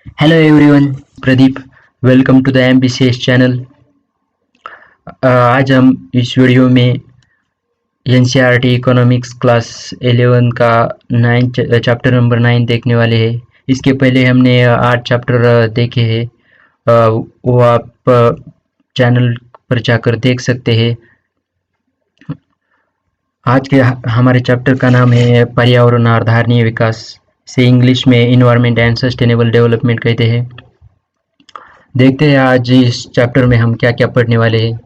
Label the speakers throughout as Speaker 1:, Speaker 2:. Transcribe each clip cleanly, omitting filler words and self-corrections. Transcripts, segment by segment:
Speaker 1: Hello everyone, Pradeep. Welcome to the MBCS channel. आज हम इस वीडियो में एनसीईआरटी इकोनॉमिक्स क्लास 11 का 9 चैप्टर नंबर 9 देखने वाले हैं। इसके पहले हमने 8 चैप्टर देखे हैं। वो आप चैनल पर जाकर देख सकते हैं। आज के हमारे चैप्टर का नाम है पर्यावरण और धारणीय विकास, से इंग्लिश में इन्वायरमेंट एंड सस्टेनेबल डेवलपमेंट कहते हैं। देखते हैं आज इस चैप्टर में हम क्या क्या पढ़ने वाले हैं।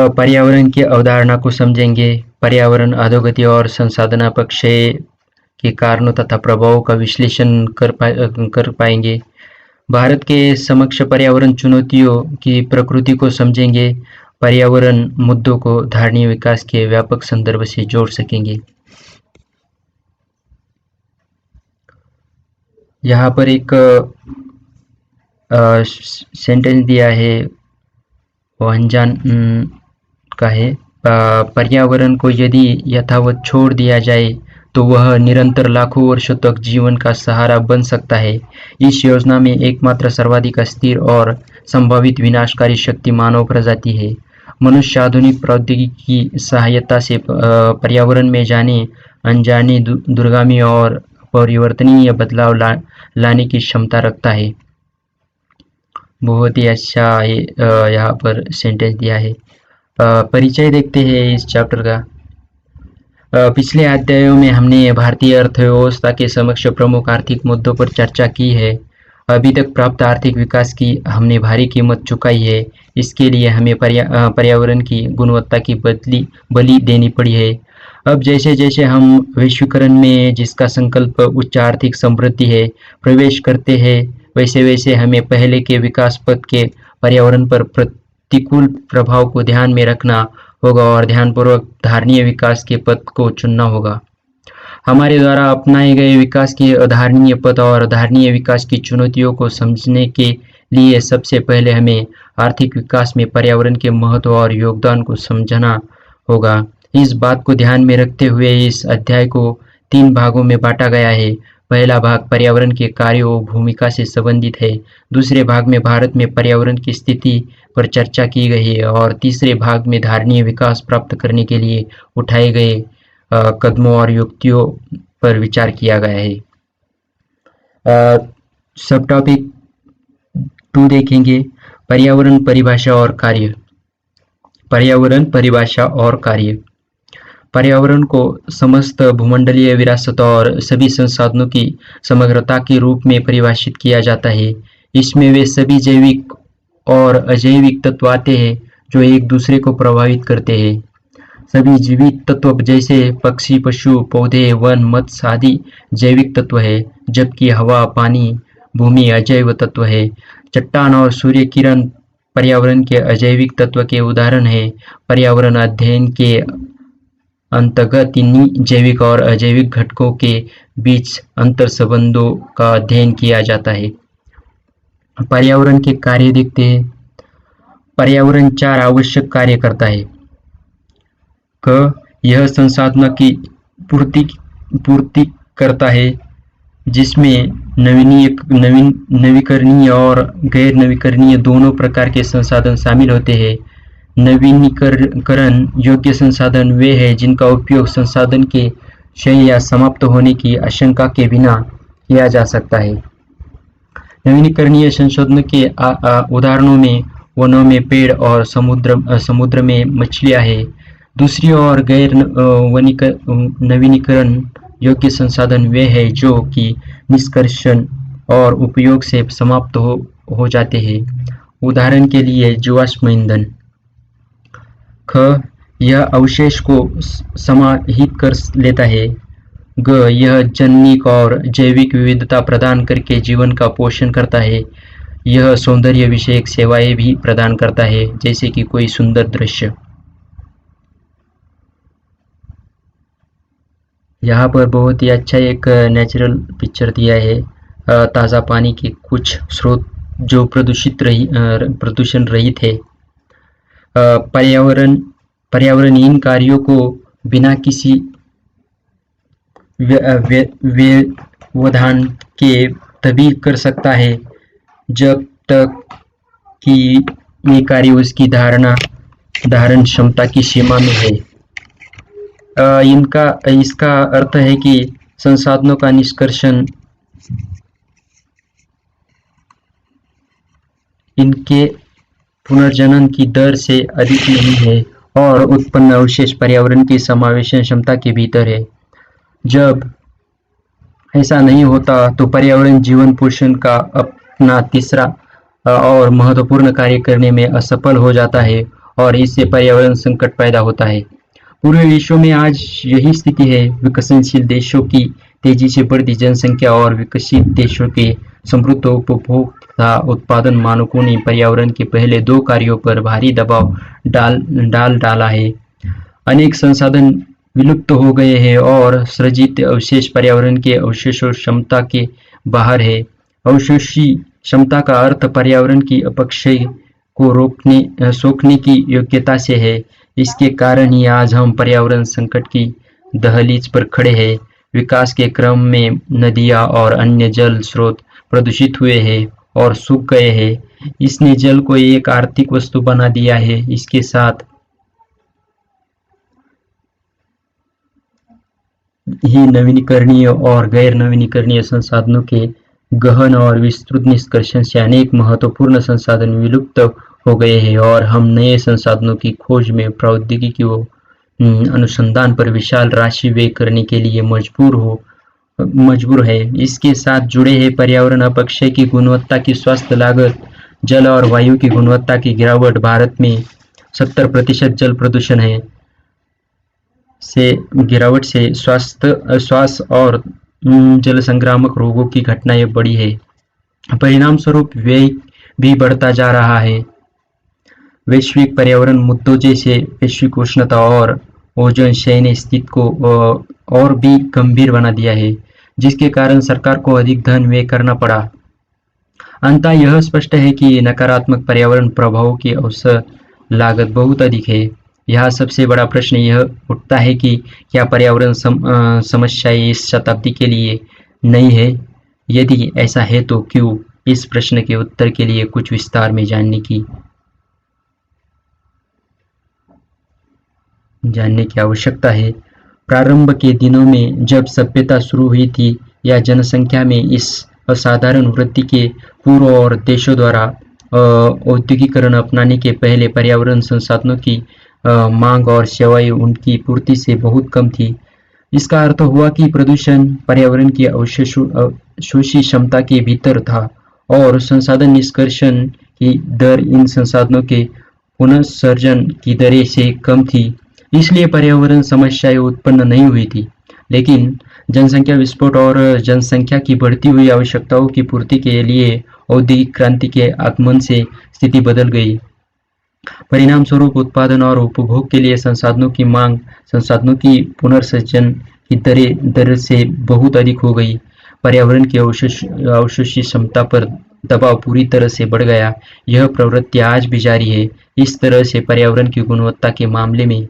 Speaker 1: पर्यावरण की अवधारणा को समझेंगे। पर्यावरण अधोगति और संसाधन अपक्षय के कारणों तथा प्रभावों का विश्लेषण कर पाएंगे। भारत के समक्ष पर्यावरण चुनौतियों की प्रकृति को समझेंगे। पर्यावरण मुद्दों को धारणीय विकास के व्यापक संदर्भ से जोड़ सकेंगे। यहाँ पर एक सेंटेंस दिया है, वो अनजान का है। पर्यावरण को यदि यथावत छोड़ दिया जाए तो वह निरंतर लाखों वर्षों तक जीवन का सहारा बन सकता है। इस योजना में एकमात्र सर्वाधिक अस्थिर और संभावित विनाशकारी शक्ति मानव प्रजाति है। मनुष्य आधुनिक प्रौद्योगिकी की सहायता से पर्यावरण में जाने अनजाने दूरगामी और परिवर्तनीय बदलाव लाने की क्षमता रखता है। बहुत ही अच्छा यहाँ पर सेंटेंस दिया है। परिचय देखते हैं इस चैप्टर का। पिछले अध्यायों में हमने भारतीय अर्थव्यवस्था के समक्ष प्रमुख आर्थिक मुद्दों पर चर्चा की है। अभी तक प्राप्त आर्थिक विकास की हमने भारी कीमत चुकाई है। इसके लिए हमें पर्यावरण की गुणवत्ता की बलि देनी पड़ी है। अब जैसे जैसे हम वैश्वीकरण में, जिसका संकल्प उच्च आर्थिक समृद्धि है, प्रवेश करते हैं, वैसे वैसे हमें पहले के विकास पथ के पर्यावरण पर प्रतिकूल प्रभाव को ध्यान में रखना होगा और ध्यानपूर्वक धारणीय विकास के पथ को चुनना होगा। हमारे द्वारा अपनाए गए विकास के अधारणीय पथ और धारणीय विकास की चुनौतियों को समझने के लिए सबसे पहले हमें आर्थिक विकास में पर्यावरण के महत्व और योगदान को समझना होगा। इस बात को ध्यान में रखते हुए इस अध्याय को 3 भागों में बांटा गया है। पहला भाग पर्यावरण के कार्यों व भूमिका से संबंधित है। दूसरे भाग में भारत में पर्यावरण की स्थिति पर चर्चा की गई है और तीसरे भाग में धारणीय विकास प्राप्त करने के लिए उठाए गए कदमों और युक्तियों पर विचार किया गया है। सब टॉपिक 2 देखेंगे, पर्यावरण परिभाषा और कार्य। पर्यावरण परिभाषा और कार्य। पर्यावरण को समस्त भूमंडलीय विरासत और सभी संसाधनों की समग्रता के रूप में परिभाषित किया जाता है। इसमें वे सभी जैविक और अजैविक तत्व आते हैं जो एक दूसरे को प्रभावित करते हैं। सभी जीवित तत्व जैसे पक्षी, पशु, पौधे, वन, मत्स्य आदि जैविक तत्व है, जबकि हवा, पानी, भूमि अजैव तत्व है। चट्टान और सूर्य किरण पर्यावरण के अजैविक तत्व के उदाहरण हैं। पर्यावरण अध्ययन के अंतर्गत इन्हीं जैविक और अजैविक घटकों के बीच अंतर संबंधों का अध्ययन किया जाता है। पर्यावरण के कार्य देखते हैं। पर्यावरण 4 आवश्यक कार्य करता है। क, यह संसाधनों की पूर्ति करता है, जिसमें नवीकरणीय और गैर नवीकरणीय दोनों प्रकार के संसाधन शामिल होते हैं। नवीनीकरण योग्य संसाधन वे हैं जिनका उपयोग संसाधन के क्षय या समाप्त होने की आशंका के बिना किया जा सकता है। नवीनीकरणीय संसाधनों के उदाहरणों में वनों में पेड़ और समुद्र में मछलियां हैं। दूसरी ओर गैर नवीनीकरण योग्य संसाधन वे हैं जो कि निष्कर्षण और उपयोग से समाप्त हो जाते हैं। उदाहरण के लिए जीवाश्म ईंधन। ख, यह अवशेष को समाहित कर लेता है। ग, यह जैविक और जैविक विविधता प्रदान करके जीवन का पोषण करता है। यह सौंदर्य विषयक सेवाएं भी प्रदान करता है, जैसे कि कोई सुंदर दृश्य। यहाँ पर बहुत ही अच्छा एक नेचुरल पिक्चर दिया है। ताज़ा पानी के कुछ स्रोत जो प्रदूषण रहित है। पर्यावरण इन कार्यों को बिना किसी प्रावधान के तभी कर सकता है जब तक कि ये कार्य उसकी धारण क्षमता की सीमा में है। इनका इसका अर्थ है कि संसाधनों का निष्कर्षण इनके पुनर्जनन की दर से अधिक नहीं है और उत्पन्न अवशेष पर्यावरण की समावेशन क्षमता के भीतर है। जब ऐसा नहीं होता तो पर्यावरण जीवन पोषण का अपना तीसरा और महत्वपूर्ण कार्य करने में असफल हो जाता है और इससे पर्यावरण संकट पैदा होता है। पूरे विश्व में आज यही स्थिति है। विकसनशील देशों की तेजी से बढ़ती जनसंख्या और विकसित देशों के समृद्ध उपभोग तथा उत्पादन मानकों ने पर्यावरण के पहले दो कार्यों पर भारी दबाव डाल डाला है। अनेक संसाधन विलुप्त हो गए हैं और सृजित अवशेष पर्यावरण के अवशेषों क्षमता के बाहर है। अवशोषी क्षमता का अर्थ पर्यावरण की अपक्षय को सोखने की योग्यता से है। इसके कारण ही आज हम पर्यावरण संकट की दहलीज पर खड़े हैं। विकास के क्रम में नदियाँ और अन्य जल स्रोत प्रदूषित हुए हैं और सूख गए हैं। इसने जल को एक आर्थिक वस्तु बना दिया है। इसके साथ ही नवीनीकरणीय और गैर नवीनीकरणीय संसाधनों के गहन और विस्तृत निष्कर्षण से अनेक महत्वपूर्ण संसाधन विलुप्त हो गए हैं और हम नए संसाधनों की खोज में प्रौद्योगिकी व अनुसंधान पर विशाल राशि व्यय करने के लिए मजबूर है। इसके साथ जुड़े हैं पर्यावरण अपक्षय की गुणवत्ता की स्वास्थ्य लागत, जल और वायु की गुणवत्ता की गिरावट। भारत में 70% जल प्रदूषण है से गिरावट से श्वास और जल संक्रामक रोगों की घटनाएं बढ़ी है। परिणाम स्वरूप व्यय भी बढ़ता जा रहा है। वैश्विक पर्यावरण मुद्दों जैसे वैश्विक उष्णता और ओजोन क्षय ने स्थिति को और भी गंभीर बना दिया है, जिसके कारण सरकार को अधिक धन व्यय करना पड़ा। अंततः यह स्पष्ट है कि नकारात्मक पर्यावरण प्रभावों की अवसर लागत बहुत अधिक है। यहाँ सबसे बड़ा प्रश्न यह उठता है कि क्या पर्यावरण समस्याएं इस शताब्दी के लिए नई है? यदि ऐसा है तो क्यों? इस प्रश्न के उत्तर के लिए कुछ विस्तार में जानने की आवश्यकता है। प्रारंभ के दिनों में जब सभ्यता शुरू हुई थी या जनसंख्या में इस असाधारण वृद्धि के पूर्व और देशों द्वारा औद्योगिकरण अपनाने के पहले पर्यावरण संसाधनों की मांग और सेवाएं उनकी पूर्ति से बहुत कम थी। इसका अर्थ हुआ कि प्रदूषण पर्यावरण की अवशोषी क्षमता के भीतर था और संसाधन निष्कर्षण की दर इन संसाधनों के पुनर्सर्जन की दरें से कम थी। इसलिए पर्यावरण समस्याएं उत्पन्न नहीं हुई थी। लेकिन जनसंख्या विस्फोट और जनसंख्या की बढ़ती हुई आवश्यकताओं की पूर्ति के लिए औद्योगिक क्रांति के आगमन से स्थिति बदल गई। परिणाम स्वरूप उत्पादन और उपभोग के लिए संसाधनों की मांग संसाधनों की पुनर्सृजन की दर से बहुत अधिक हो गई। पर्यावरण की अवशोषी क्षमता पर दबाव पूरी तरह से बढ़ गया। यह प्रवृत्ति आज भी जारी है। इस तरह से पर्यावरण की गुणवत्ता के मामले में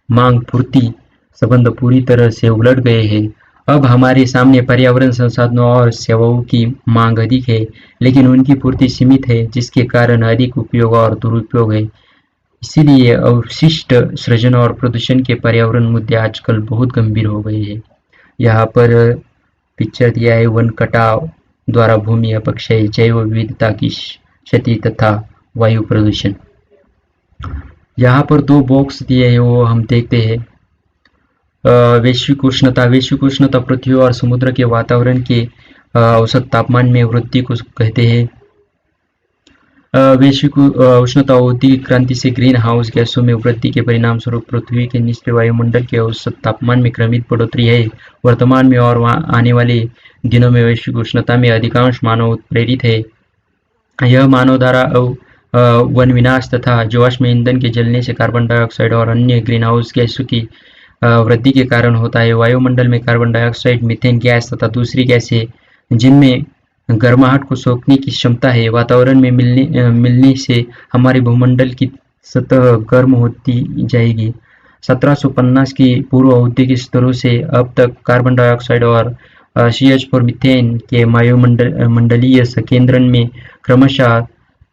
Speaker 1: मांग पूर्ति संबंध पूरी तरह से उलट गए हैं। अब हमारे सामने पर्यावरण संसाधनों और सेवाओं की मांग अधिक है, लेकिन उनकी पूर्ति सीमित है, जिसके कारण अधिक उपयोग और दुरुपयोग है। इसीलिए अवशिष्ट सृजन और प्रदूषण के पर्यावरण मुद्दे आजकल बहुत गंभीर हो गए हैं। यहाँ पर पिक्चर दिया है वन कटाव द्वारा भूमि अपक्षय, जैव विविधता की क्षति तथा वायु प्रदूषण। यहाँ पर दो बॉक्स दिए हैं, वो हम देखते हैं। वैश्विक उष्णता पृथ्वी और समुद्र के वातावरण के औसत तापमान में वृद्धि को कहते हैं। वैश्विक उष्णता औद्योगिक क्रांति से ग्रीन हाउस गैसों में वृद्धि के परिणाम स्वरूप पृथ्वी के निचले वायुमंडल के औसत तापमान में क्रमिक बढ़ोतरी है। वर्तमान में और आने वाले दिनों में वैश्विक उष्णता में अधिकांश मानव प्रेरित है। यह मानव द्वारा वन विनाश तथा जीवाश्म ईंधन के जलने से कार्बन डाइऑक्साइड और अन्य ग्रीन हाउस गैसों की वृद्धि के कारण होता है। वायुमंडल में कार्बन डाइऑक्साइड, मीथेन गैस तथा दूसरी गैसें जिनमें गर्माहट को सोखने की क्षमता है, वातावरण में मिलने से हमारे भूमंडल की सतह गर्म होती जाएगी। 1750 की पूर्व औद्योगिक स्तरों से अब तक कार्बन डाइऑक्साइड और CH4 मीथेन के वायुमंडलीय संकेंद्रण में क्रमशः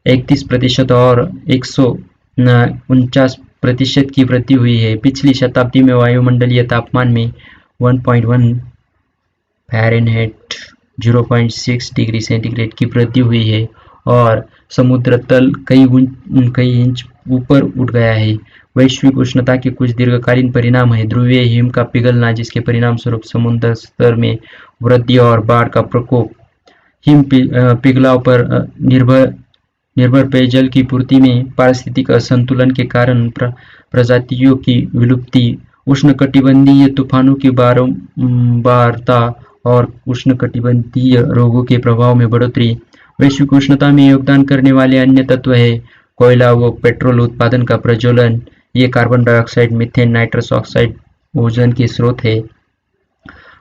Speaker 1: 31% और 149% की वृद्धि हुई है। पिछली शताब्दी में वायुमंडलीय तापमान में 1.1 फ़ारेनहाइट 0.6 डिग्री सेंटीग्रेड की वृद्धि हुई है और समुद्र तल कई इंच ऊपर उठ गया है। वैश्विक उष्णता के कुछ दीर्घकालीन परिणाम हैं: ध्रुवीय हिम का पिघलना, जिसके परिणामस्वरूप समुद्र स्तर में वृद्धि और बाढ़ का प्रकोप, हिम पिघलाव पर निर्भर पेयजल की पूर्ति में पारिस्थितिक असंतुलन के कारण प्रजातियों की विलुप्ति, उष्णकटिबंधीय तूफानों की बारंबारता और उष्णकटिबंधीय रोगों के प्रभाव में बढ़ोतरी। वैश्विक उष्णता में योगदान करने वाले अन्य तत्व हैं कोयला व पेट्रोल उत्पादन का प्रज्वलन, ये carbon dioxide, methane, nitrous oxide ozone के स्रोत है।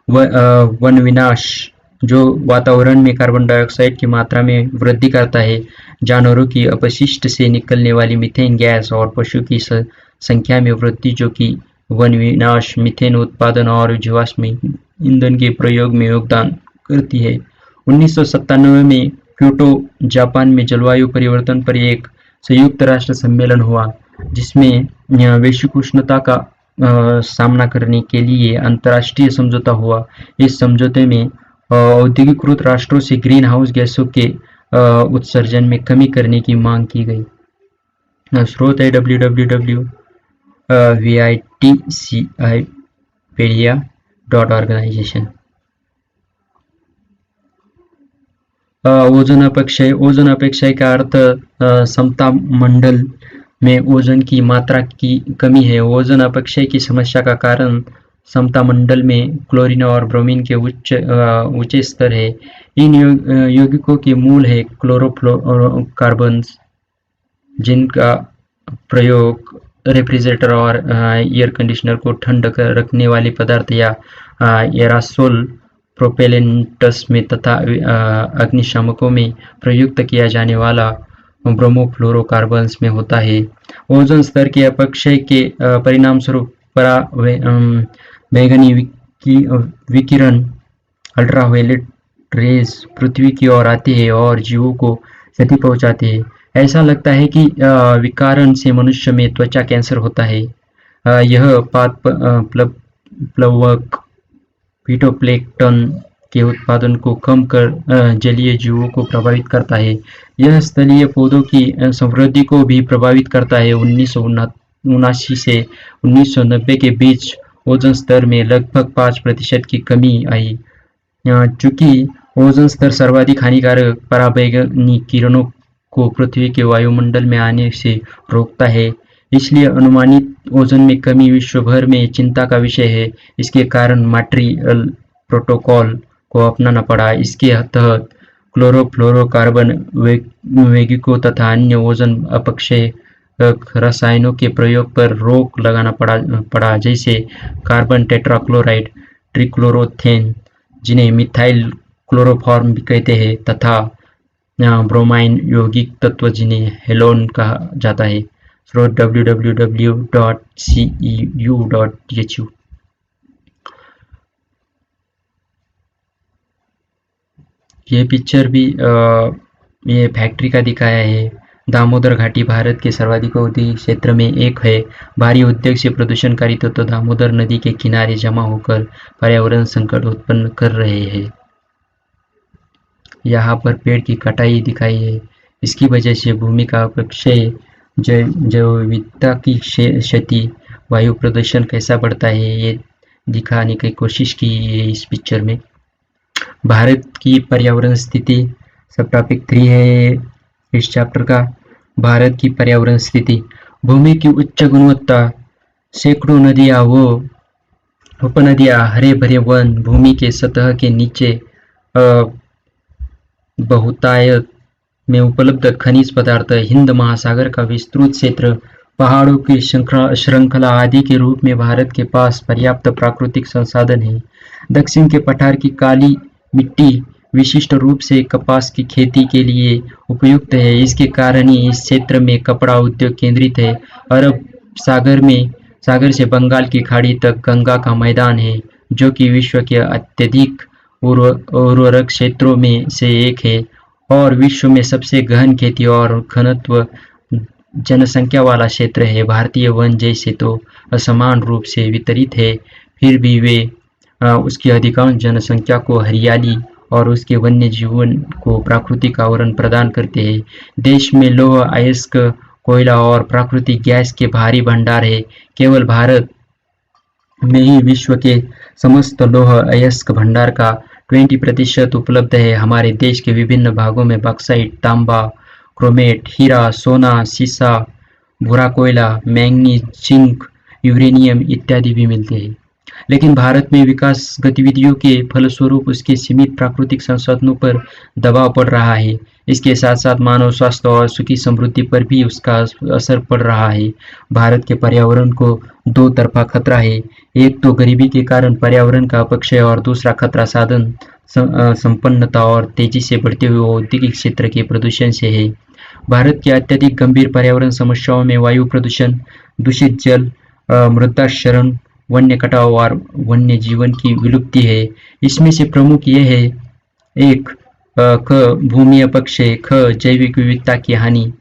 Speaker 1: वन विनाश, जो वातावरण में कार्बन डाइऑक्साइड की मात्रा में वृद्धि करता है, जानवरों की अपशिष्ट से निकलने वाली मीथेन गैस और पशु की संख्या में वृद्धि, जो कि वन विनाश, मीथेन उत्पादन और जीवाश्म ईंधन के प्रयोग में योगदान करती है। 1997 में क्योटो, जापान में जलवायु परिवर्तन पर एक संयुक्त राष्ट्र सम्मेलन हुआ, जिसमें वैश्विक उष्णता का सामना करने के लिए अंतर्राष्ट्रीय समझौता हुआ। इस समझौते में औद्योगिकृत राष्ट्रों से ग्रीन हाउस गैसों के उत्सर्जन में कमी करने की मांग की गई। स्रोत है www.vitcipedia.organization। ओजोन अपक्षय। ओजोन अपक्षय का अर्थ समता मंडल में ओजोन की मात्रा की कमी है। ओजोन अपक्षय की समस्या का कारण समता मंडल में क्लोरीन और ब्रोमीन के ऊंचे स्तर है। इन यौगिकों के मूल है क्लोरोफ्लोरोकार्बन्स, जिनका प्रयोग रेफ्रिजरेटर और एयर कंडीशनर को ठंड रखने वाले पदार्थ या एरासोल प्रोपेलेंट्स में तथा अग्निशामकों में प्रयुक्त किया जाने वाला ब्रोमोफ्लोरोकार्बन्स में होता है। ओजोन स्तर के अपक्षय के परिणामस्वरूप पराबैंगनी विकिरण अल्ट्रावायलेट रेज पृथ्वी की ओर आते हैं और जीवों को क्षति पहुंचाते हैं। ऐसा लगता है कि विकिरण से मनुष्य में त्वचा कैंसर होता है। यह पाद प्लवक फिटोप्लैंक्टन के उत्पादन को कम कर जलीय जीवों को प्रभावित करता है। यह स्थलीय पौधों की समृद्धि को भी प्रभावित करता है। 1979 से 1990 के बीच ओजोन स्तर में लगभग 5% की कमी आई। चूंकि ओजोन स्तर सर्वाधिक हानिकारक पराबैंगनी किरणों को पृथ्वी के वायुमंडल में आने से रोकता है, इसलिए अनुमानित ओजोन में कमी विश्व भर में चिंता का विषय है। इसके कारण मॉन्ट्रियल प्रोटोकॉल को अपनाना पड़ा। इसके तहत क्लोरोफ्लोरोकार्बन यौगिकों तथा अन्य ओजोन अपक्षयक रसायनों के प्रयोग पर रोक लगाना पड़ा, जैसे कार्बन टेट्राक्लोराइड, ट्रिक्लोरोथेन, जिन्हें मिथाइल क्लोरोफॉर्म भी कहते हैं, तथा ब्रोमाइन यौगिक तत्व, जिन्हें हेलोन कहा जाता है। स्रोत www.ceu.edu। ये पिक्चर भी ये फैक्ट्री का दिखाया है। दामोदर घाटी भारत के सर्वाधिक औद्योगिक क्षेत्र में एक है। भारी उद्योग से प्रदूषणकारी तत्व दामोदर नदी के किनारे जमा होकर पर्यावरण संकट उत्पन्न कर रहे हैं। यहाँ पर पेड़ की कटाई दिखाई है। इसकी वजह से भूमि का अपक्षय, जैव विविधता की क्षति, वायु प्रदूषण कैसा बढ़ता है, ये दिखाने की कोशिश की है इस पिक्चर में। भारत की पर्यावरण स्थिति सब टॉपिक 3 है इस चैप्टर का। भारत की पर्यावरण स्थिति। भूमि की उच्च गुणवत्ता, सैकड़ों नदियां व उपनदियां, हरे भरे वन, भूमि के सतह के नीचे बहुतायत में उपलब्ध खनिज पदार्थ, हिंद महासागर का विस्तृत क्षेत्र, पहाड़ों की श्रृंखला आदि के रूप में भारत के पास पर्याप्त प्राकृतिक संसाधन है। दक्षिण के पठार की काली मिट्टी विशिष्ट रूप से कपास की खेती के लिए उपयुक्त है। इसके कारण ही इस क्षेत्र में कपड़ा उद्योग केंद्रित है। अरब सागर से बंगाल की खाड़ी तक गंगा का मैदान है, जो कि विश्व के अत्यधिक उर्वरक क्षेत्रों में से एक है और विश्व में सबसे गहन खेती और घनत्व जनसंख्या वाला क्षेत्र है। भारतीय वन जैसे तो असमान रूप से वितरित है, फिर भी वे उसकी अधिकांश जनसंख्या को हरियाली और उसके वन्य जीवन को प्राकृतिक आवरण प्रदान करते हैं। देश में लौह अयस्क, कोयला और प्राकृतिक गैस के भारी भंडार है। केवल भारत में ही विश्व के समस्त लौह अयस्क भंडार का 20% उपलब्ध है। हमारे देश के विभिन्न भागों में बॉक्साइट, तांबा, क्रोमेट, हीरा, सोना, सीसा, भूरा कोयला, मैंगनीज, जिंक, यूरेनियम इत्यादि भी मिलते हैं। लेकिन भारत में विकास गतिविधियों के फलस्वरूप उसके सीमित प्राकृतिक संसाधनों पर दबाव पड़ रहा है। इसके साथ साथ मानव स्वास्थ्य और सुखी समृद्धि पर भी उसका असर पड़ रहा है। भारत के पर्यावरण को दो तरफा खतरा है। एक तो गरीबी के कारण पर्यावरण का अपक्षय और दूसरा खतरा साधन संपन्नता और तेजी से बढ़ते हुए औद्योगिक क्षेत्र के प्रदूषण से है। भारत की अत्यधिक गंभीर पर्यावरण समस्याओं में वायु प्रदूषण, दूषित जल, मृदा क्षरण, वन्य कटाव और वन्य जीवन की विलुप्ति है। इसमें से प्रमुख ये है: एक, क भूमि अपक्षय, ख जैविक विविधता की हानि,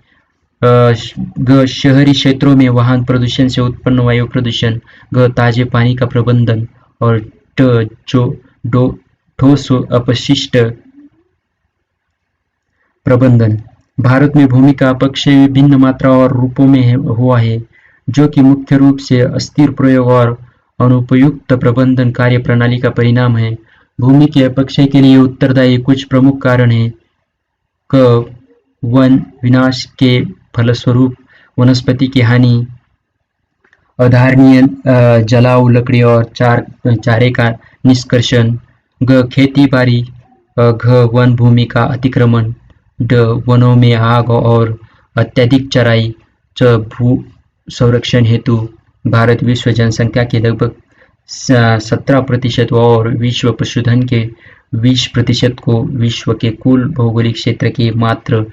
Speaker 1: ग शहरी क्षेत्रों में वाहन प्रदूषण से उत्पन्न वायु प्रदूषण, ग ताजे पानी का प्रबंधन और ट जो डो ठोस अपशिष्ट प्रबंधन। भारत में भूमि का अपक्षय विभिन्न मात्रा और रूपों में हुआ है, जो कि मुख्य रूप से अस्थिर प्रयोग और अनुपयुक्त प्रबंधन कार्य प्रणाली का परिणाम है। भूमि के अपक्षय के लिए उत्तरदायी कुछ प्रमुख कारण हैं: क वन विनाश के फलस्वरूप वनस्पति की हानि, अधारणीय जलाऊ लकड़ी और चारे का निष्कर्षण, ग खेती बाड़ी, घ वन भूमि का अतिक्रमण, ड वनों में आग और अत्यधिक चराई, च भू संरक्षण हेतु भारत विश्व जनसंख्या के लगभग 17% और विश्व पशुधन के 20% को विश्व के कुल भौगोलिक क्षेत्र के मात्र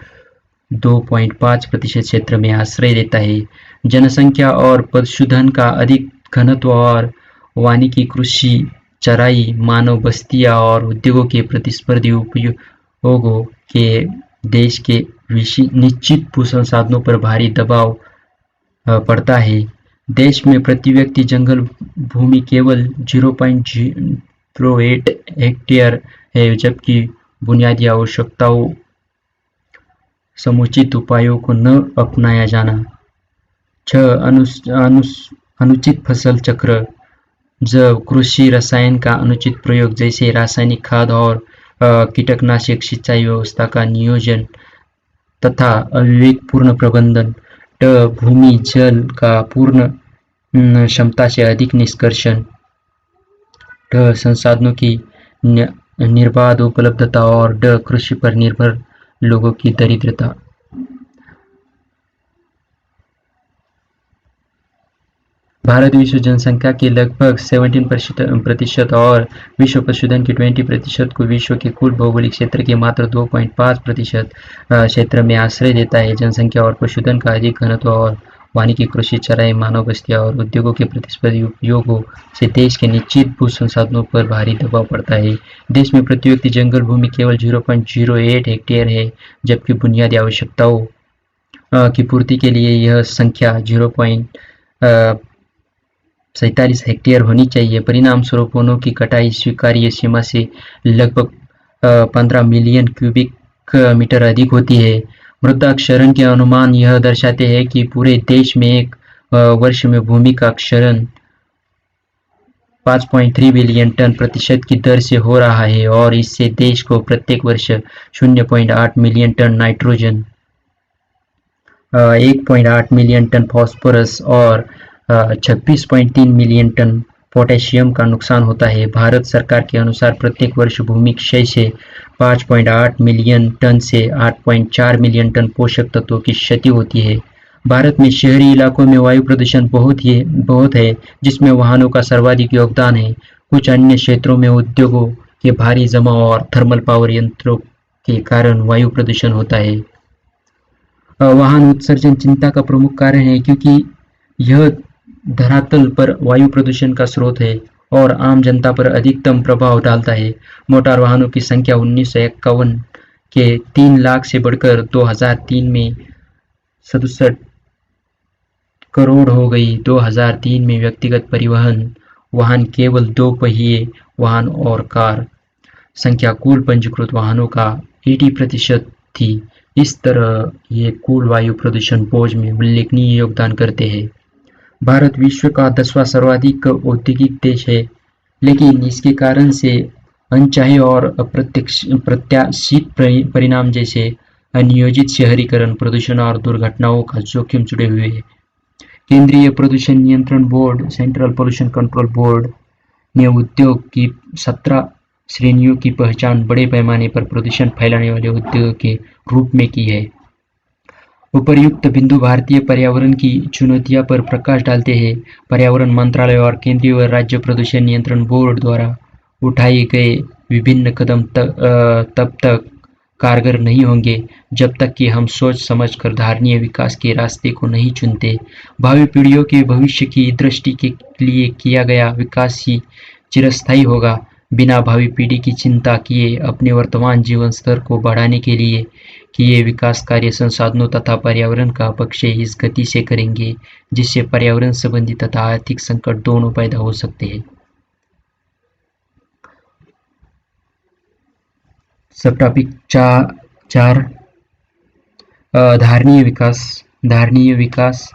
Speaker 1: 2.5% क्षेत्र में आश्रय देता है। जनसंख्या और पशुधन का अधिक घनत्व और वानिकी, कृषि, चराई, मानव बस्तियां और उद्योगों के प्रतिस्पर्धी उपयोगों के देश के निश्चित भू संसाधनों पर भारी दबाव पड़ता है। देश में प्रति व्यक्ति जंगल भूमि केवल 0.08 हेक्टेयर है, जबकि बुनियादी आवश्यकताओं समुचित उपायों को न अपनाया जाना। 6 अनुचित फसल चक्र, जब कृषि रसायन का अनुचित प्रयोग जैसे रासायनिक खाद और कीटनाशक, सिंचाई व्यवस्था का नियोजन तथा अविवेकपूर्ण प्रबंधन। ट भूमि जल का पूर्ण क्षमता से अधिक निष्कर्षण। ढ संसाधनों की निर्बाध उपलब्धता और ड कृषि पर निर्भर लोगों की दरिद्रता। भारत विश्व जनसंख्या के लगभग 17% और विश्व पशुधन के 20% को विश्व के कुल भौगोलिक क्षेत्र के मात्र 2.5% क्षेत्र में आश्रय देता है। जनसंख्या और पशुधन का अधिक घनत्व और वानिकी, कृषि, चराई, मानव बस्तियां और उद्योगों के प्रतिस्पर्धी उपयोगों से देश के निश्चित भू संसाधनों पर भारी दबाव पड़ता है। देश में प्रति व्यक्ति जंगल भूमि केवल 0.08 हेक्टेयर है, जबकि बुनियादी आवश्यकताओं की पूर्ति के लिए यह संख्या 0.47 हेक्टेयर होनी चाहिए। परिणाम स्वरूप वनों की कटाई स्वीकार्य सीमा से लगभग 15 मिलियन क्यूबिक मीटर अधिक होती है। मृदा क्षरण के अनुमान यह दर्शाते हैं कि पूरे देश में एक वर्ष में भूमि का क्षरण 5.3 बिलियन टन प्रतिशत की दर से हो रहा है और इससे देश को प्रत्येक वर्ष 0.8 million ton nitrogen, 1.8 million ton phosphorus और 26.3 मिलियन टन पोटेशियम का नुकसान होता है। भारत सरकार के अनुसार प्रत्येक वर्ष भूमि क्षय से 5.8 मिलियन टन से 8.4 मिलियन टन पोषक तत्वों की क्षति होती है। भारत में शहरी इलाकों में वायु प्रदूषण बहुत है, जिसमें वाहनों का सर्वाधिक योगदान है। कुछ अन्य क्षेत्रों में उद्योगों के भारी जमाव और थर्मल पावर यंत्रों के कारण वायु प्रदूषण होता है। वाहन उत्सर्जन चिंता का प्रमुख कारण है, क्योंकि यह धरातल पर वायु प्रदूषण का स्रोत है और आम जनता पर अधिकतम प्रभाव डालता है। मोटर वाहनों की संख्या 1951 के 3 लाख से बढ़कर 2003 में 67 करोड़ हो गई। 2003 में व्यक्तिगत परिवहन वाहन केवल 2 पहिए वाहन और कार संख्या कुल पंजीकृत वाहनों का 80% थी। इस तरह ये कुल वायु प्रदूषण बोझ में उल्लेखनीय योगदान करते हैं। भारत विश्व का 10वां सर्वाधिक औद्योगिक देश है, लेकिन इसके कारण से अनचाहे और अप्रत्याशित परिणाम जैसे अनियोजित शहरीकरण, प्रदूषण और दुर्घटनाओं का जोखिम जुड़े हुए हैं। केंद्रीय प्रदूषण नियंत्रण board central pollution control board ने उद्योग की 17 श्रेणियों की पहचान बड़े पैमाने पर प्रदूषण फैलाने वाले उद्योग के रूप में की है। उपर्युक्त बिंदु भारतीय पर्यावरण की चुनौतियों पर प्रकाश डालते हैं। पर्यावरण मंत्रालय और केंद्रीय व राज्य प्रदूषण नियंत्रण बोर्ड द्वारा उठाए गए विभिन्न कदम तब तक कारगर नहीं होंगे जब तक कि हम सोच समझकर धारणीय विकास के रास्ते को नहीं चुनते। भावी पीढ़ियों के भविष्य की दृष्टि के लिए किया गया विकास ही चिरस्थायी होगा। बिना भावी पीढ़ी की चिंता किए अपने वर्तमान जीवन स्तर को बढ़ाने के लिए किए विकास कार्य संसाधनों तथा पर्यावरण का अपक्षय इस गति से करेंगे जिससे पर्यावरण संबंधी तथा आर्थिक संकट दोनों पैदा हो सकते हैं। सब टॉपिक 4 धारणीय विकास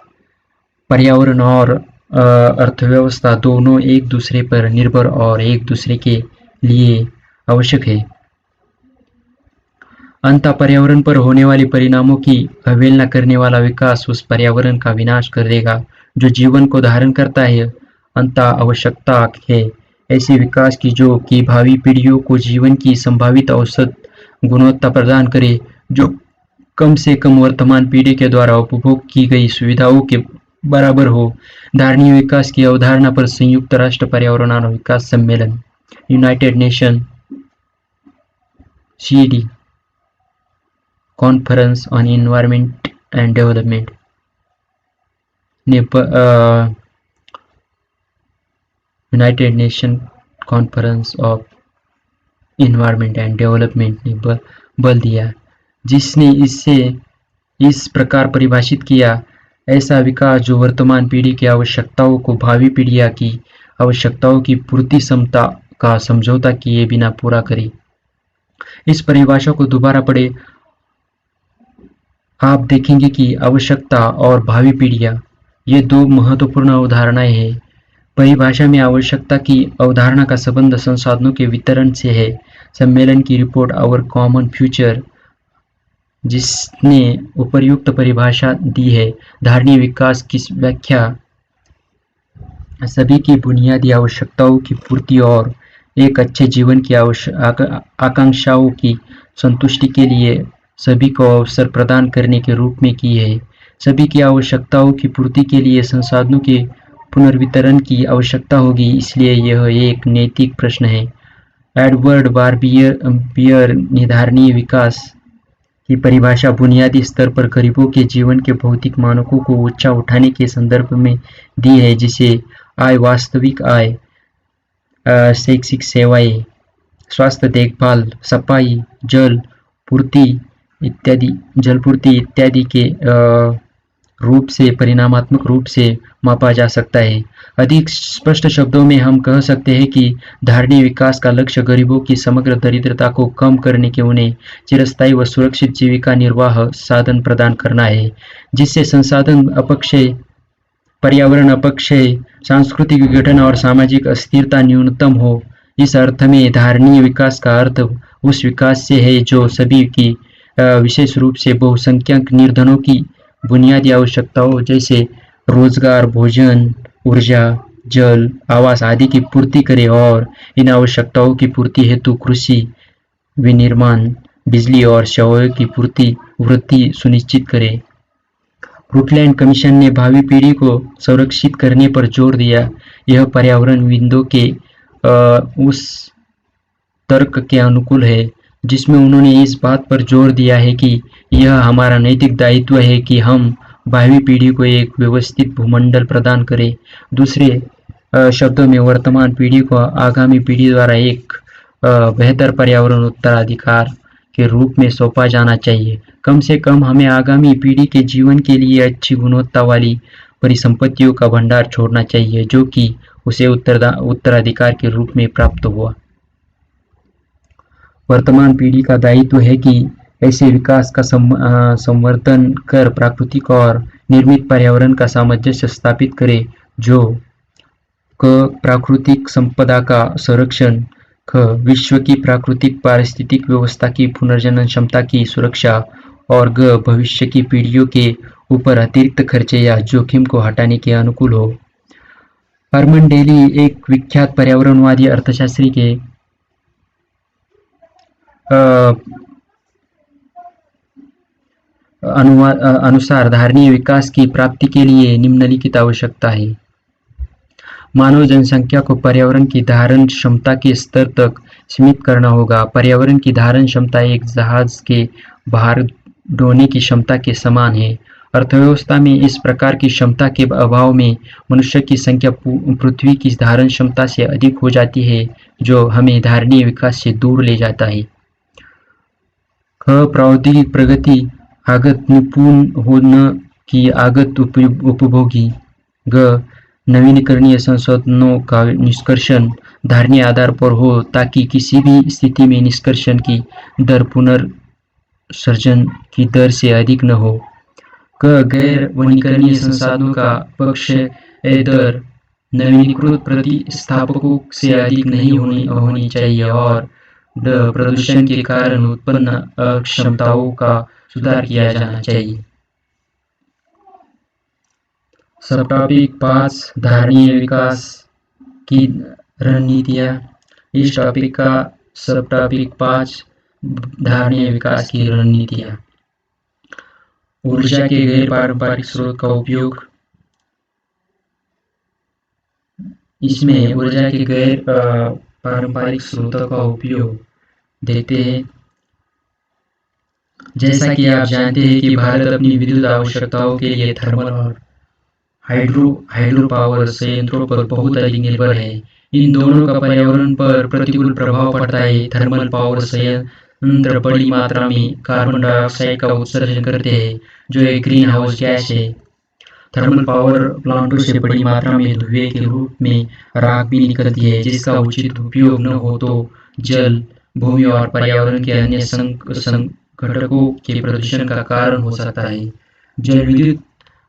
Speaker 1: पर्यावरण और अर्थव्यवस्था दोनों एक दूसरे पर निर्भर और एक दूसरे के लिए आवश्यक है। अंततः पर्यावरण पर होने वाले परिणामों की अवहेलना करने वाला विकास उस पर्यावरण का विनाश कर देगा जो जीवन को धारण करता है। अंततः आवश्यकता है ऐसे विकास की जो कि भावी पीढ़ियों को जीवन की संभावित औसत गुणवत्ता प्रदान करे, जो कम से कम वर्तमान पीढ़ी के द्वारा उपभोग की गई सुविधाओं के बराबर हो। धारणीय विकास की अवधारणा पर संयुक्त राष्ट्र पर्यावरण और विकास सम्मेलन United Nation CED conference on environment and development ने United Nation conference of environment and development ने बल दिया, जिसने इसे इस प्रकार परिभाषित किया, ऐसा विकास जो वर्तमान पीढ़ी की आवश्यकताओं को भावी पीढ़ियों की आवश्यकताओं की पूर्ति क्षमता का समझौता किए बिना पूरा करे। इस परिभाषा को दोबारा पढ़े, आप देखेंगे कि आवश्यकता और भावी पीढ़ियां ये 2 महत्वपूर्ण अवधारणाएं हैं। परिभाषा में आवश्यकता की अवधारणा का संबंध संसाधनों के वितरण से है। सम्मेलन की रिपोर्ट आवर कॉमन फ्यूचर, जिसने उपर्युक्त परिभाषा दी है, धारणीय विकास की व्याख्या सभी की बुनियादी आवश्यकताओं की पूर्ति और एक अच्छे जीवन की आकांक्षाओं की संतुष्टि के लिए सभी को अवसर प्रदान करने के रूप में की है। सभी की आवश्यकताओं की पूर्ति के लिए संसाधनों के पुनर्वितरण की आवश्यकता होगी, इसलिए यह एक नैतिक प्रश्न है। एडवर्ड बारबियर ने धारणीय विकास की परिभाषा बुनियादी स्तर पर गरीबों के जीवन के भौतिक मानकों को ऊंचा उठाने के संदर्भ में दी है, जिसे आय, वास्तविक आय, शैक्षिक सेवाएं, स्वास्थ्य देखभाल, सफाई, जल पूर्ति इत्यादि के रूप से परिणामात्मक रूप से मापा जा सकता है। अधिक स्पष्ट शब्दों में हम कह सकते हैं कि धारणीय विकास का लक्ष्य गरीबों की समग्र दरिद्रता को कम करने के उन्हें चिरस्थायी व सुरक्षित जीविका निर्वाह साधन प्रदान करना है, जिससे संसाधन अपक्षय, पर्यावरण अपक्षय, सांस्कृतिक विघटन और सामाजिक अस्थिरता न्यूनतम हो। इस अर्थ में धारणीय विकास का अर्थ उस विकास से है जो सभी की विशेष रूप से बहुसंख्यक निर्धनों की बुनियादी आवश्यकताओं जैसे रोजगार, भोजन, ऊर्जा, जल, आवास आदि की पूर्ति करे और इन आवश्यकताओं की पूर्ति हेतु कृषि, विनिर्माण, बिजली और सेवाओं की वृद्धि सुनिश्चित करे। ब्रुकलैंड कमीशन ने भावी पीढ़ी को संरक्षित करने पर जोर दिया। यह पर्यावरणविदों के उस तर्क के अनुकूल है जिसमें उन्होंने इस बात पर जोर दिया है कि यह हमारा नैतिक दायित्व है कि हम भावी पीढ़ी को एक व्यवस्थित भूमंडल प्रदान करें। दूसरे शब्दों में वर्तमान पीढ़ी को आगामी पीढ़ी द्वारा एक बेहतर पर्यावरण उत्तराधिकार के रूप में सौंपा जाना चाहिए। कम से कम हमें आगामी पीढ़ी के जीवन के लिए अच्छी गुणवत्ता वाली परिसंपत्तियों का भंडार छोड़ना चाहिए जो कि उसे उत्तराधिकार के रूप में प्राप्त हुआ। वर्तमान पीढ़ी का दायित्व है कि ऐसे विकास का संवर्धन कर प्राकृतिक और निर्मित पर्यावरण का सामंजस्य स्थापित करे जो क प्राकृतिक संपदा का संरक्षण, ख विश्व की प्राकृतिक पारिस्थितिक व्यवस्था की पुनर्जनन क्षमता की सुरक्षा और ग भविष्य की पीढ़ियों के ऊपर अतिरिक्त खर्चे या जोखिम को हटाने के अनुकूल हो। हरमन डेली एक विख्यात पर्यावरणवादी अर्थशास्त्री के अनुसार धारणीय विकास की प्राप्ति के लिए निम्नलिखित आवश्यकता है। मानव जनसंख्या को पर्यावरण की धारण क्षमता के स्तर तक सीमित करना होगा। पर्यावरण की धारण क्षमता एक जहाज के भार ढोने की क्षमता के समान है। अर्थव्यवस्था में इस प्रकार की क्षमता के अभाव में मनुष्य की संख्या पृथ्वी की धारण क्षमता से अधिक हो जाती है जो हमें धारणीय विकास से दूर ले जाता है। ख प्रौद्योगिक प्रगति आगत निपुण होने की आगत उपभोगी। ग नवीकरणीय संशोधनों का निष्कर्षण धारणीय आधार पर हो ताकि किसी भी स्थिति में निष्कर्षण की दर पुनर्सर्जन की दर से अधिक न हो। क गैर वनीकरणीय संसाधनों का पक्ष दर नवीनीकृत प्रतिस्थापकों से अधिक नहीं होनी चाहिए और प्रदूषण के कारण उत्पन्न अक्षमताओं का सुधार किया जाना चाहिए। सबटॉपिक 5 धारणीय विकास की रणनीतियाँ। इस टॉपिक का सबटॉपिक 5 धारणीय विकास की रणनीतियाँ। ऊर्जा के गैर पारंपरिक स्रोत का उपयोग। इसमें ऊर्जा के गैर पारंपरिक स्रोतों का उपयोग देखते हैं। जैसा कि आप जानते हैं कि भारत अपनी विद्युत आवश्यकताओं के लिए थर्मल और हाइड्रो पावर संयंत्रों पर बहुत अधिक निर्भर है। इन दोनों का पर्यावरण पर प्रतिकूल प्रभाव पड़ता है। थर्मल पावर संयंत्र बड़ी मात्रा में कार्बन डाइऑक्साइड का उत्सर्जन करते हैं जो एक ग्रीन हाउस गैस है। थर्मल पावर प्लांटों से बड़ी मात्रा में धुएं के रूप में राख भी निकलती है जिसका उचित उपयोग न हो तो जल, भूमि और पर्यावरण के अन्य संघटकों के प्रदूषण का कारण हो सकता है। जल विद्युत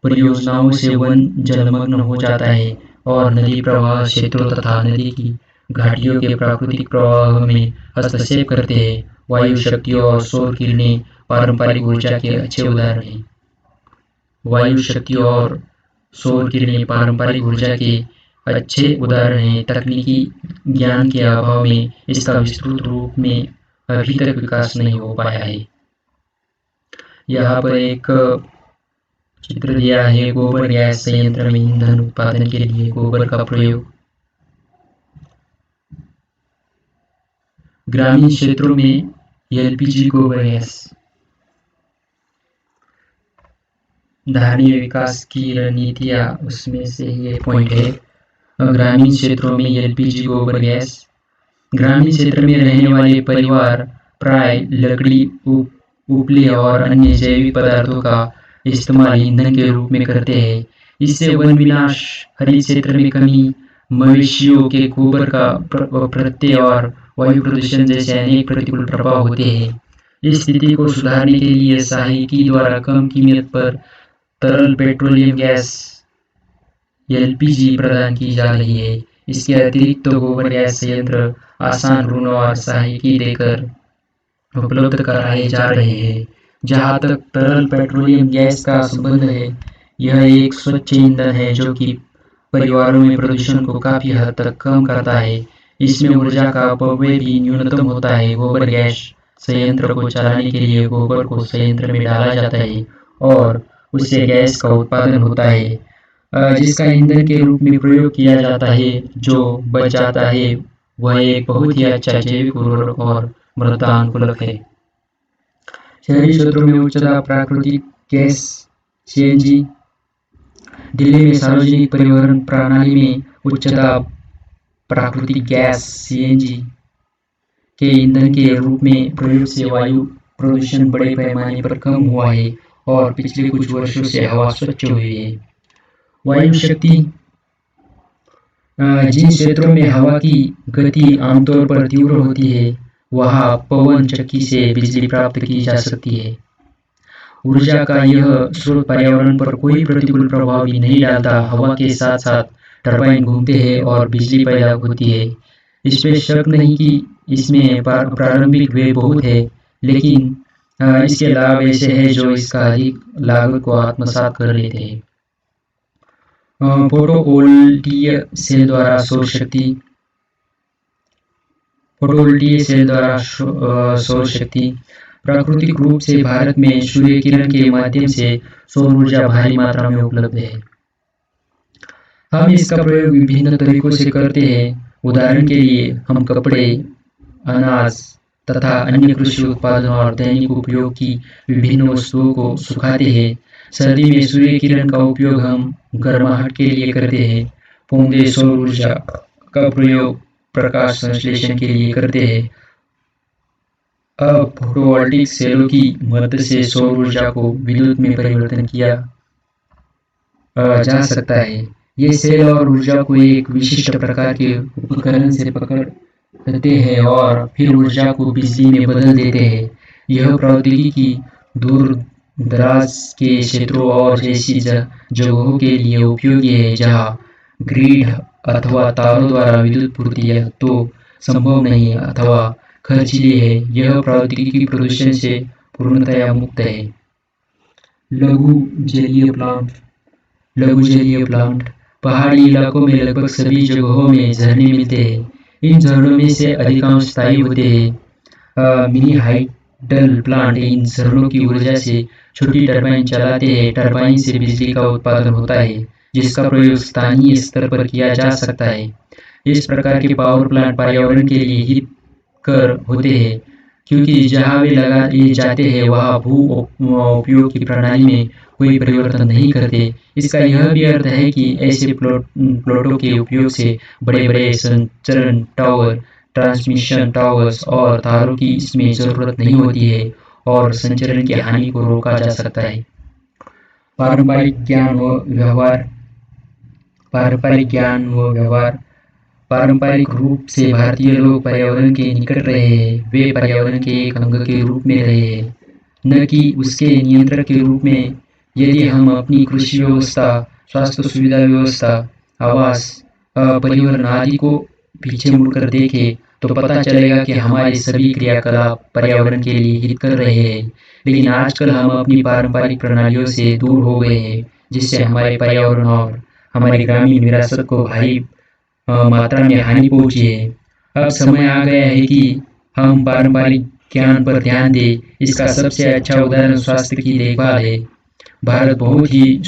Speaker 1: परियोजनाओं से वन जलमग्न हो जाता है और नदी प्रवाह क्षेत्रों तथा नदी की घाटियों के प्राकृतिक प्रवाह में हस्तक्षेप करते हैं। वायु शक्ति और सौर किरणें पारंपरिक ऊर्जा के अच्छे उदाहरण हैं। वायु शक्ति और सौर किरणें पारंपरिक ऊर्जा के अच्छे उदाहरण हैं। तकनीकी ज्ञान के अभाव में इसका विस्तृत रूप में अभी तक विकास नहीं हो पाया है। यहाँ पर एक चित्र दिया है गोबर गैस संयंत्र में ईंधन उत्पादन के लिए गोबर का प्रयोग। ग्रामीण क्षेत्रों में एलपीजी गोबर गैस। धारणीय विकास की रणनीतियाँ उसमें से ये पॉइंट है। ग्रामीण क्षेत्रों में एलपीजी गोबर गैस। ग्रामीण क्षेत्र में रहने वाले परिवार प्राय लकड़ी, उपले और अन्य जैविक पदार्थों का इस्तेमाल ईंधन के रूप में करते हैं। इससे वन विनाश, हरित क्षेत्र में कमी, मवेशियों के गोबर का प्रत्यय और वायु प्रदूषण जैसे अनेक प्रतिकूल प्रभाव होते हैं। इस स्थिति को सुधारने के लिए सहायकी द्वारा कम कीमत पर तरल पेट्रोलियम गैस एलपीजी प्रदान की जा रही है। इसके अतिरिक्त गोबर गैस संयंत्र आसान ऋण और सहायकी देकर उपलब्ध कराए जा रहे हैं। जहाँ तक तरल पेट्रोलियम गैस का संबंध है, यह एक स्वच्छ ईंधन है जो कि परिवारों में प्रदूषण को काफी हद तक कम करता है। इसमें ऊर्जा का अपव्यय भी न्यूनतम होता है। गोबर गैस संयंत्र को चलाने के लिए गोबर को संयंत्र में डाला जाता है और उससे गैस का उत्पादन होता है जिसका ईंधन के रूप में प्रयोग किया जाता है। जो बच जाता है वह एक बहुत ही अच्छा जैविक उर्वरक और मृदा अनुकूलक है। शहरी क्षेत्रों में उच्च दाब प्राकृतिक गैस सीएनजी। दिल्ली में सार्वजनिक परिवहन प्रणाली में उच्च दाब प्राकृतिक गैस सीएनजी के ईंधन के रूप में प्रयोग से वायु प्रदूषण बड़े पैमाने पर कम हुआ है और पिछले कुछ वर्षों से हवा स्वच्छ हुई है। वायु शक्ति जिन क्षेत्रों में हवा की गति आमतौर पर तीव्र होती है वहां पवन चक्की से बिजली प्राप्त की जा सकती है। ऊर्जा का यह स्रोत पर्यावरण पर कोई प्रतिकूल प्रभाव भी नहीं डालता। हवा के साथ साथ टरबाइन घूमते हैं और बिजली पैदा होती है। इसमें शक नहीं कि इसमें प्रारंभिक व्यय बहुत है, लेकिन इसके लाभ ऐसे हैं जो इसका अधिक लागत को आत्मसात कर लेते हैं। फोटोवोल्टीय सेल द्वारा सौर शक्ति प्राकृतिक रूप से भारत में सूर्य किरण के माध्यम से सौर ऊर्जा भारी मात्रा में उपलब्ध है। हम इसका प्रयोग विभिन्न तरीकों से करते हैं। उदाहरण के लिए हम कपड़े, अनाज तथा अन्य कृषि उत्पादों और दैनिक उपयोग की विभिन्न वस्तुओं को सुखाते हैं। सर्दी में सूर्य किरण का उपयोग हम गर्माहट के लिए करते हैं। पौधे सौर ऊर्जा का प्रयोग प्रकाश संश्लेषण के लिए करते हैं। अब फोटोवोल्टिक सेलों की मदद से सौर ऊर्जा को विद्युत में परिवर्तन किया जा सकता है। ये सेल और ऊर्जा को एक विशिष्ट प्रकार के उपकरण से पकड़ते हैं और फिर ऊर्जा को बिजली में बदल देते हैं। यह प्रौद्योगिकी दूर दराज के क्षेत्रों और जैसी जगहों के लिए उपयोगी है जहाँ ग्रिड अथवा तारों द्वारा विद्युत पूर्ति या तो संभव नहीं अथवा खर्चीली है। यह प्रौद्योगिकी प्रदूषण से पूर्णतया मुक्त है। लघु जलीय प्लांट पहाड़ी इलाकों में लगभग सभी जगहों में झरने मिलते हैं। इन झरनों में से अधिकांश स्थायी होते हैं। मिनी हाइडल प्लांट इन झरनों की ऊर्जा से छोटी टरबाइन चलाते हैं। टरबाइन से बिजली का उत्पादन होता है जिसका प्रयोग स्थानीय स्तर पर किया जा सकता है। इस प्रकार के पावर प्लांट पर्यावरण के लिए हितकर होते हैं क्योंकि जहाँ वे लगाए जाते हैं वहाँ भू उपयोग की प्रणाली में कोई परिवर्तन नहीं करते। इसका यह भी अर्थ है कि ऐसे प्लॉटों के उपयोग से बड़े बड़े संचरण टावर, ट्रांसमिशन टावर्स और तारों की इसमें जरूरत नहीं होती है और संचरण की हानि को रोका जा सकता है। पारंपरिक ज्ञान व व्यवहार पारंपरिक रूप से भारतीय लोग पर्यावरण के निकट रहे हैं। वे पर्यावरण के एक अंग के रूप में रहे हैं, न कि उसके नियंत्रक के रूप में। यदि हम अपनी कृषि व्यवस्था, स्वास्थ्य सुविधा व्यवस्था, आवास, परिवहन आदि को पीछे मुड़कर देखें तो पता चलेगा कि हमारे सभी क्रियाकलाप पर्यावरण के लिए हित कर रहे हैं। लेकिन आजकल हम अपनी पारंपरिक प्रणालियों से दूर हो गए हैं जिससे हमारे पर्यावरण और हमारी ग्रामीण विरासत को भारी मात्रा में हानि पहुंची है। अब समय आ गया है कि हम पारंपरिक ज्ञान पर ध्यान दें। इसका सबसे अच्छा उदाहरण स्वास्थ्य की देखभाल है। भारत बहुत ही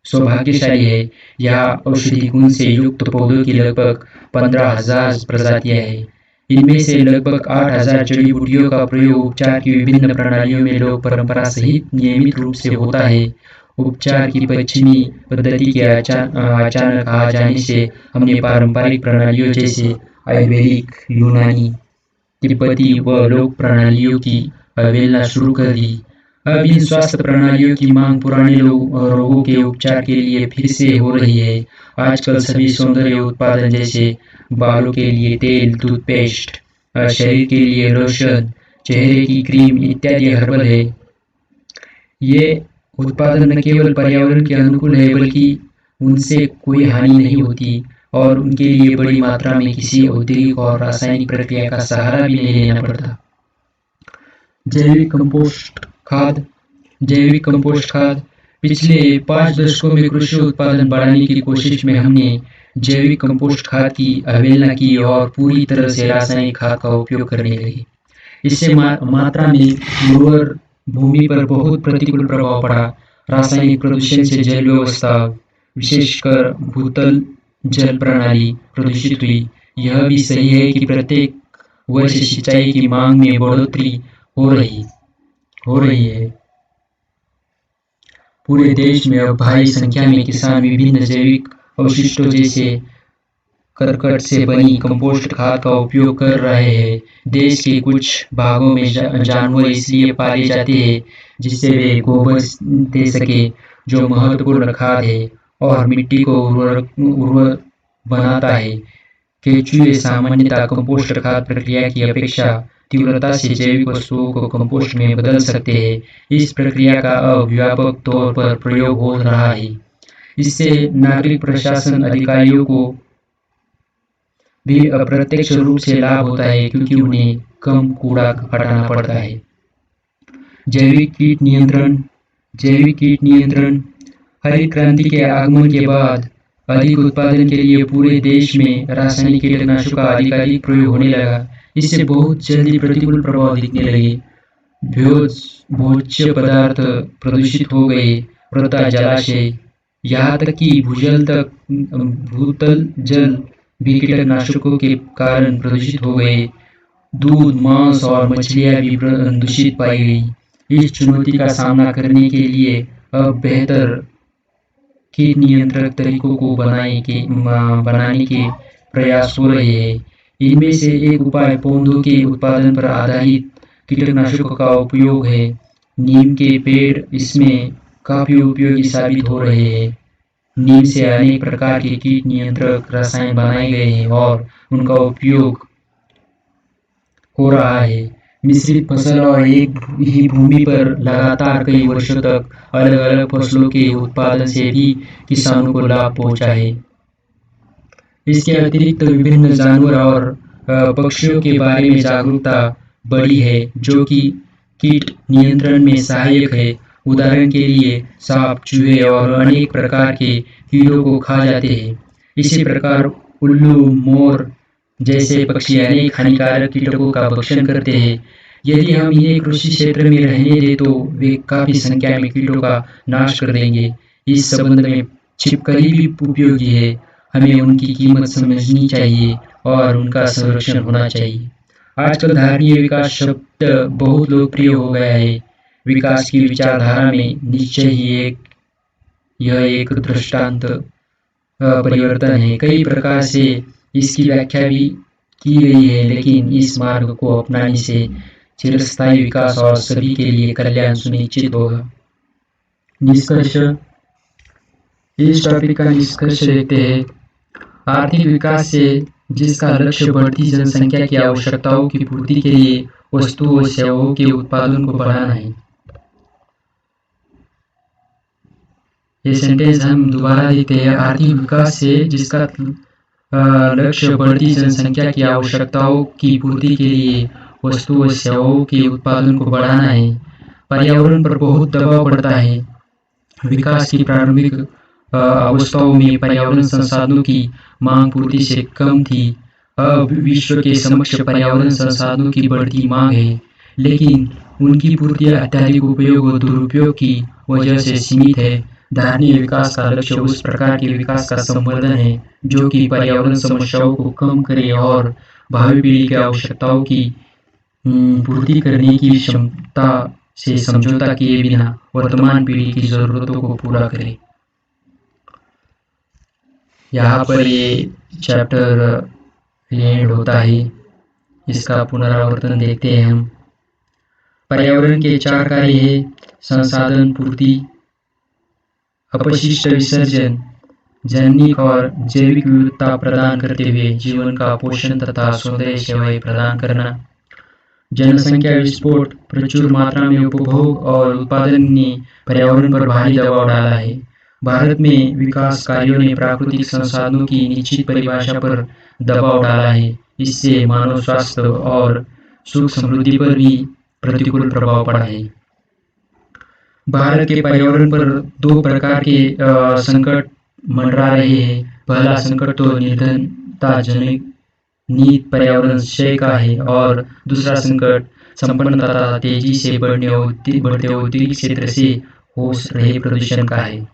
Speaker 1: सौभाग्यशाली है। यहाँ औषधि गुण से युक्त पौधों की लगभग 15,000 प्रजातियां हैं। इनमें से लगभग 8,000 जड़ी बूटियों का प्रयोग उपचार की विभिन्न प्रणालियों में लोक परंपरा सहित नियमित रूप से होता है। उपचार की पश्चिमी पद्धति के अचानक आ जाने से हमने पारंपरिक प्रणालियों जैसे आयुर्वेदिक, यूनानी, तिब्बती व लोक प्रणालियों की अवहेलना शुरू कर दी। अब इन स्वास्थ्य प्रणालियों की मांग पुराने रोगों के उपचार के लिए फिर से हो रही है। आजकल सभी सौंदर्य उत्पादन जैसे बालों के लिए तेल, टूथपेस्ट, शरीर के लिए लोशन, चेहरे की क्रीम इत्यादि हर्बल है। ये उत्पादन न केवल पर्यावरण के अनुकूल है बल्कि उनसे कोई हानि नहीं होती और उनके लिए बड़ी मात्रा में किसी औद्योगिक और रासायनिक प्रक्रिया का सहारा भी नहीं लेना पड़ता। जैविक कंपोस्ट खाद पिछले 5 दशकों में कृषि उत्पादन बढ़ाने की कोशिश में हमने जैविक कंपोस्ट खाद की अवहेलना की और पूरी तरह से रासायनिक खाद का उपयोग करने लगे। इससे मात्रा में उर्वर भूमि पर बहुत प्रतिकूल प्रभाव पड़ा। रासायनिक प्रदूषण से जल व्यवस्था, विशेषकर भूतल जल प्रणाली प्रदूषित हुई। यह भी सही है कि प्रत्येक वर्ष सिंचाई की मांग में बढ़ोतरी हो रही है। पूरे देश में अब भारी संख्या में किसान विभिन्न जैविक अवशिष्टों जैसे करकट से बनी कंपोस्ट खाद का उपयोग कर रहे हैं। देश के कुछ भागों में जानवर इसलिए पाले जाते हैं जिससे वे गोबर दे सके, जो महत्वपूर्ण खाद है और मिट्टी को उर्वर बनाता है। केंचुए सामान्यतः कंपोस्ट खाद प्रक्रिया की अपेक्षा तीव्रता से जैविक वस्तुओं को कंपोस्ट में बदल सकते हैं। इस प्रक्रिया का अब व्यापक तौर पर प्रयोग हो रहा है। इससे नागरिक प्रशासन अधिकारियों को भी अप्रत्यक्ष रूप से लाभ होता है, क्योंकि उन्हें कम कूड़ा हटाना पड़ता है। जैविक कीट नियंत्रण हरित क्रांति के आगमन के बाद अधिक उत्पादन के लिए पूरे देश में रासायनिक कीटनाशकों का अधिकाधिक प्रयोग होने लगा। इससे बहुत जल्दी प्रतिकूल प्रभाव दिखने लगे। भोज्य पदार्थ प्रदूषित हो गए, वृद्धा जलाशय, यहाँ तक कि भूतल जल भी कीटनाशकों के कारण प्रदूषित हो गए। दूध, मांस और मछलियाँ भी दूषित पाई गई। इस चुनौती का सामना करने के लिए अब बेहतर कीट नियंत्रण तरीकों को बनाने के प्रयास हो रहे हैं। इनमें से एक उपाय पौधों के उत्पादन पर आधारित कीटनाशकों का उपयोग है। नीम के पेड़ इसमें काफी उपयोगी साबित हो रहे हैं। नीम से अनेक प्रकार के कीट नियंत्रक रसायन बनाए गए हैं और उनका उपयोग हो रहा है। मिश्रित फसल और एक ही भूमि पर लगातार कई वर्षों तक अलग अलग फसलों के उत्पादन से भी किसानों को लाभ पहुंचा है। इसके अतिरिक्त विभिन्न जानवर और पक्षियों के बारे में जागरूकता बढ़ी है, जो कि कीट नियंत्रण में सहायक है। उदाहरण के लिए सांप, चूहे और अनेक प्रकार के कीड़ों को खा जाते हैं। इसी प्रकार उल्लू, मोर जैसे पक्षी अनेक हानिकारक कीटों का भक्षण करते हैं। यदि हम इन्हें कृषि क्षेत्र में रहने दें तो वे काफी संख्या में कीटों का नाश कर देंगे। इस संबंध में छिपकली भी उपयोगी है। हमें उनकी कीमत समझनी चाहिए और उनका संरक्षण होना चाहिए। आजकल धारणीय विकास शब्द बहुत लोकप्रिय हो गया है। विकास की विचारधारा में निश्चय ही यह एक दृष्टांत परिवर्तन है। कई प्रकार से इसकी व्याख्या भी की गई है, लेकिन इस मार्ग को अपनाने से चिरस्थायी विकास और सभी के लिए कल्याण सुनिश्चित होगा। निष्कर्ष, इस टॉपिक का निष्कर्ष देखते हैं। आर्थिक विकास से जिसका लक्ष्य बढ़ती जनसंख्या की आवश्यकताओं की पूर्ति के लिए वस्तुओं और सेवाओं के उत्पादन को बढ़ाना है। ये सेंटेंस हम दोबारा देखते हैं। आर्थिक विकास से जिसका लक्ष्य बढ़ती जनसंख्या की आवश्यकताओं की पूर्ति के लिए वस्तुओं और सेवाओं के उत्पादन को बढ़ाना है। पर्यावरण पर बहुत दबाव पड़ता है। विकास की प्रारंभिक अवस्थाओं में पर्यावरण संसाधनों की मांग पूर्ति से कम थी। अब विश्व के समक्ष पर्यावरण संसाधनों की बढ़ती मांग है, लेकिन उनकी पूर्ति अत्यधिक उपयोग और दुरुपयोग की वजह से सीमित है। धारणीय विकास का लक्ष्य उस प्रकार के विकास का संवर्धन है जो कि पर्यावरण समस्याओं को कम करे और भावी पीढ़ी की आवश्यकताओं की पूर्ति करने की क्षमता से समझौता किए बिना वर्तमान पीढ़ी की जरूरतों को पूरा करे। यहाँ पर ये चैप्टर एंड होता है। इसका पुनरावर्तन देखते हैं हम। पर्यावरण के 4 कार्य है: संसाधन पूर्ति, अपशिष्ट विसर्जन, जैविक और जैविक विविधता प्रदान करते हुए जीवन का पोषण तथा सौंदर्य सेवाएं प्रदान करना। जनसंख्या विस्फोट, प्रचुर मात्रा में उपभोग और उत्पादन ने पर्यावरण पर भारी दबाव डाला है। भारत में विकास कार्यों ने प्राकृतिक संसाधनों की निश्चित परिभाषा पर दबाव डाला है। इससे मानव स्वास्थ्य और सुख समृद्धि पर भी प्रतिकूल प्रभाव पड़ा है। भारत के पर्यावरण पर 2 प्रकार के संकट मंडरा रहे हैं। पहला संकट तो निर्धनता जनित पर्यावरण क्षय का है और दूसरा संकट संपन्न तथा तेजी से बढ़ते औद्योगिक क्षेत्र से हो रहे प्रदूषण का है।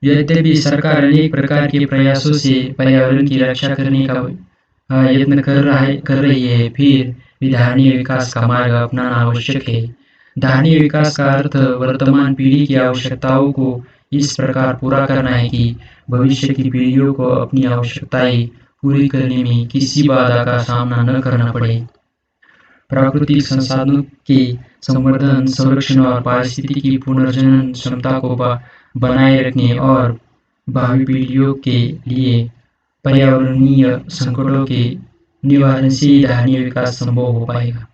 Speaker 1: यद्यपि सरकार अनेक प्रकार के प्रयासों से पर्यावरण की रक्षा करने का यत्न कर रही है, फिर भी धारणीय विकास का मार्ग अपनाना आवश्यक है। धारणीय विकास का अर्थ वर्तमान पीढ़ी की आवश्यकताओं को इस प्रकार पूरा करना है कि भविष्य की पीढ़ियों को अपनी आवश्यकताएं पूरी करने में किसी बाधा का सामना न करना पड़े। प्राकृतिक संसाधनों के संवर्धन, संरक्षण और पारिस्थितिकी पुनर्जनन क्षमता को बनाए रखने और भावी पीढ़ियों के लिए पर्यावरणीय संकटों के निवारण से ही धारणीय विकास संभव हो पाएगा।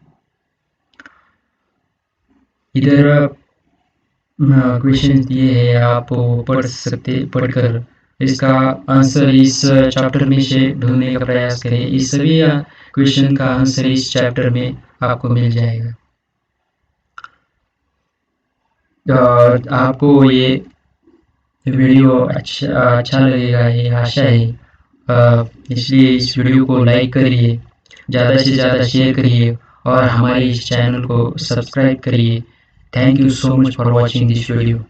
Speaker 1: इधर क्वेश्चन दिए हैं, आप पढ़कर इसका आंसर इस चैप्टर में से ढूंढने का प्रयास करें। इस सभी क्वेश्चन का आंसर इस चैप्टर में आपको मिल जाएगा। आपको ये वीडियो अच्छा लगेगा, ये आशा है। इसलिए इस वीडियो को लाइक करिए, ज़्यादा से ज़्यादा शेयर करिए और हमारे इस चैनल को सब्सक्राइब करिए। Thank you so much for watching this video.